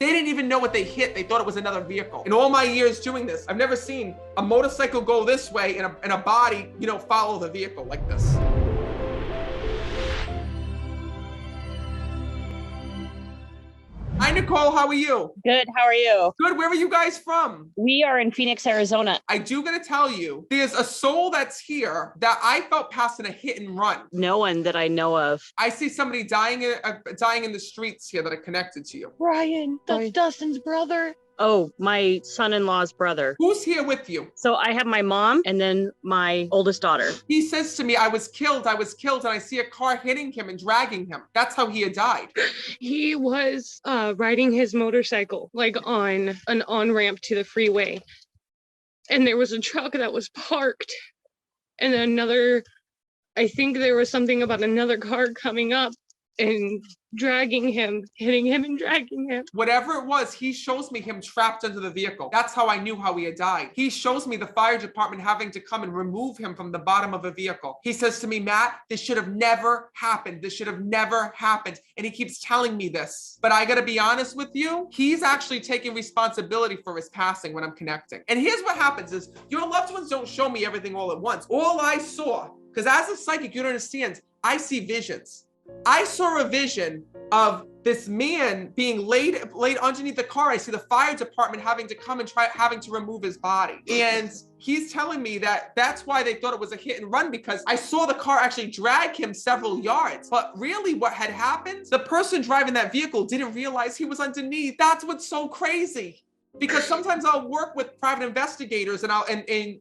They didn't even know what they hit. They thought it was another vehicle. In all my years doing this, I've never seen a motorcycle go this way and a body, follow the vehicle like this. Hi, Nicole. How are you? Good. How are you? Good. Where are you guys from? We are in Phoenix, Arizona. I do gotta tell you, there's a soul that's here that I felt passed in a hit and run. No one that I know of. I see somebody dying in the streets here that are connected to you. Brian, that's Dustin's brother. Oh, my son-in-law's brother. Who's here with you? So I have my mom and then my oldest daughter. He says to me, I was killed, and I see a car hitting him and dragging him. That's how he had died. He was riding his motorcycle, like on an on-ramp to the freeway. And there was a truck that was parked. And I think there was something about another car coming up and dragging him, hitting him and dragging him. Whatever it was, he shows me him trapped under the vehicle. That's how I knew how he had died. He shows me the fire department having to come and remove him from the bottom of a vehicle. He says to me, Matt, this should have never happened. This should have never happened. And he keeps telling me this. But I gotta be honest with you, he's actually taking responsibility for his passing when I'm connecting. And here's what happens is your loved ones don't show me everything all at once. All I saw, because as a psychic, you don't understand, I see visions. I saw a vision of this man being laid underneath the car. I see the fire department having to come and having to remove his body. And he's telling me that that's why they thought it was a hit and run, because I saw the car actually drag him several yards. But really what had happened, the person driving that vehicle didn't realize he was underneath. That's what's so crazy. Because sometimes I'll work with private investigators and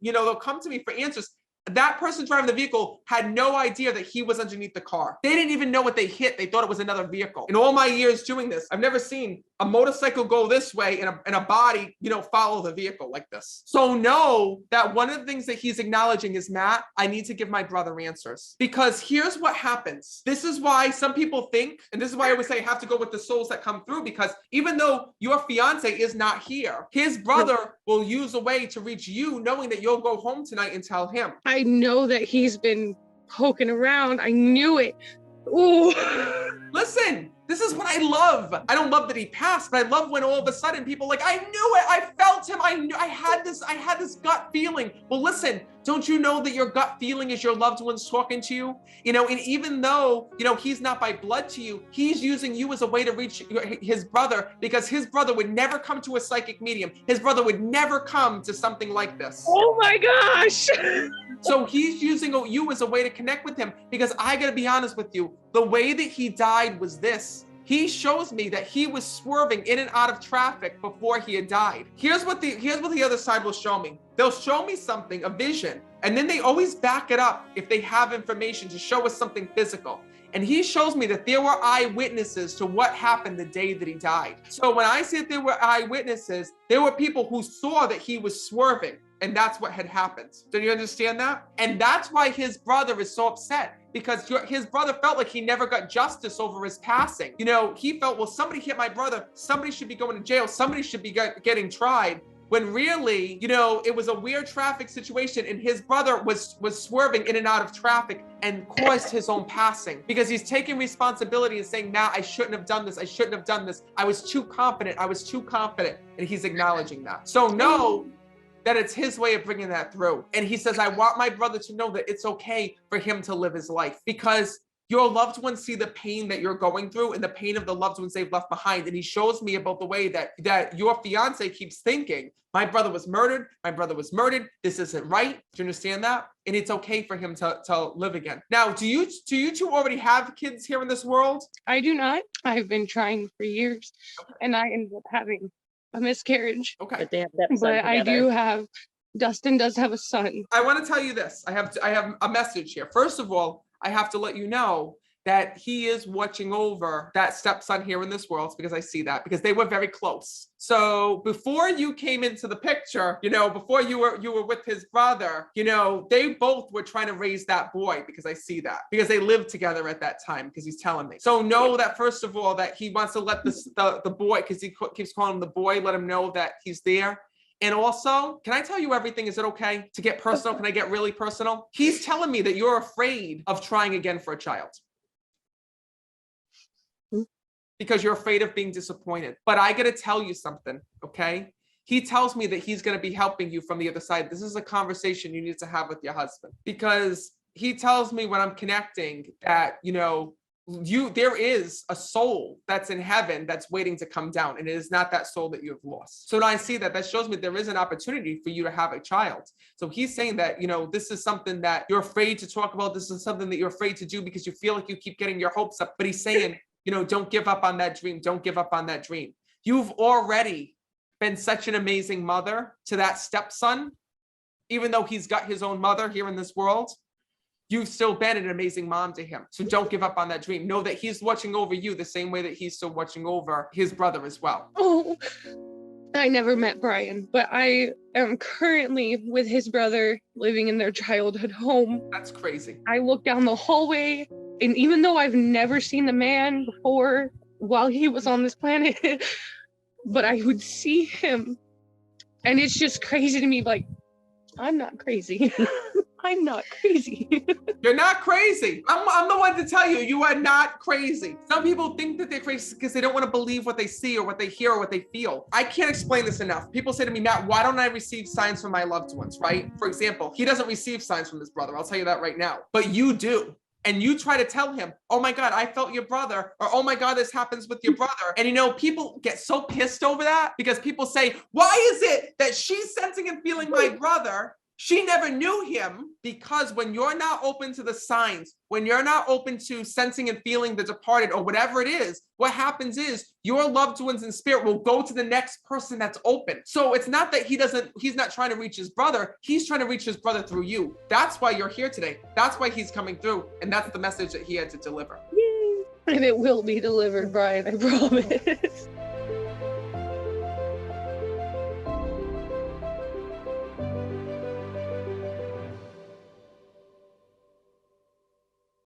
they'll come to me for answers. That person driving the vehicle had no idea that he was underneath the car. They didn't even know what they hit. They thought it was another vehicle. In all my years doing this, I've never seen a motorcycle go this way and a body, follow the vehicle like this. So know that one of the things that he's acknowledging is, Matt, I need to give my brother answers. Because here's what happens. This is why some people think, and this is why I always say I have to go with the souls that come through, because even though your fiance is not here, his brother will use a way to reach you, knowing that you'll go home tonight and tell him. I know that he's been poking around. I knew it. Ooh. Listen, this is what I love. I don't love that he passed, but I love when all of a sudden people are like, I knew it. I felt him. I had this gut feeling. Well, listen, don't you know that your gut feeling is your loved ones talking to you? And even though, he's not by blood to you, he's using you as a way to reach his brother, because his brother would never come to a psychic medium. His brother would never come to something like this. Oh my gosh. So he's using you as a way to connect with him, because I gotta be honest with you, the way that he died was this. He shows me that he was swerving in and out of traffic before he had died. Here's what the other side will show me. They'll show me something, a vision, and then they always back it up if they have information to show us something physical. And he shows me that there were eyewitnesses to what happened the day that he died. So when I say that there were eyewitnesses, there were people who saw that he was swerving. And that's what had happened. Do you understand that? And that's why his brother is so upset, because his brother felt like he never got justice over his passing. He felt, well, somebody hit my brother. Somebody should be going to jail. Somebody should be getting tried. When really, it was a weird traffic situation, and his brother was swerving in and out of traffic and caused his own passing, because he's taking responsibility and saying, Matt, I shouldn't have done this. I shouldn't have done this. I was too confident. And he's acknowledging that. So know that it's his way of bringing that through. And he says, I want my brother to know that it's okay for him to live his life, because your loved ones see the pain that you're going through and the pain of the loved ones they've left behind. And he shows me about the way that your fiance keeps thinking, my brother was murdered. This isn't right. Do you understand that? And it's okay for him to live again. Now, do you two already have kids here in this world? I do not. I've been trying for years, and I ended up having a miscarriage. Okay. But they have that son But I together. do have, Dustin does have a son. I want to tell you this. I have a message here. First of all, I have to let you know that he is watching over that stepson here in this world, because I see that, because they were very close. So before you came into the picture, before you were with his brother, they both were trying to raise that boy, because I see that, because they lived together at that time, because he's telling me. So know that, first of all, that he wants to let the boy, because he keeps calling him the boy, let him know that he's there. And also, can I tell you everything? Is it okay to get personal? Can I get really personal? He's telling me that you're afraid of trying again for a child. because you're afraid of being disappointed. But I got to tell you something, okay? He tells me that he's going to be helping you from the other side. This is a conversation you need to have with your husband, because he tells me when I'm connecting that, you know, there is a soul that's in heaven that's waiting to come down, and it is not that soul that you have lost. So when I see that, that shows me there is an opportunity for you to have a child. So he's saying that, you know, this is something that you're afraid to talk about. This is something that you're afraid to do because you feel like you keep getting your hopes up. But he's saying, you know, don't give up on that dream. Don't give up on that dream. You've already been such an amazing mother to that stepson, even though he's got his own mother here in this world. You've still been an amazing mom to him. So don't give up on that dream. Know that he's watching over you the same way that he's still watching over his brother as well. Oh, I never met Brian, but I am currently with his brother living in their childhood home. That's crazy. I look down the hallway, and even though I've never seen the man before while he was on this planet, but I would see him, and it's just crazy to me. Like, I'm not crazy. I'm not crazy. You're not crazy. I'm the one to tell you, you are not crazy. Some people think that they're crazy because they don't want to believe what they see or what they hear or what they feel. I can't explain this enough. People say to me, Matt, why don't I receive signs from my loved ones, right? For example, he doesn't receive signs from his brother. I'll tell you that right now. But you do. And you try to tell him, oh my God, I felt your brother, or oh my God, this happens with your brother. And you know, people get so pissed over that because people say, why is it that she's sensing and feeling my brother? She never knew him. Because when you're not open to the signs, when you're not open to sensing and feeling the departed or whatever it is, what happens is your loved ones in spirit will go to the next person that's open. So it's not that he's not trying to reach his brother. He's trying to reach his brother through you. That's why you're here today. That's why he's coming through. And that's the message that he had to deliver. And it will be delivered, Brian, I promise.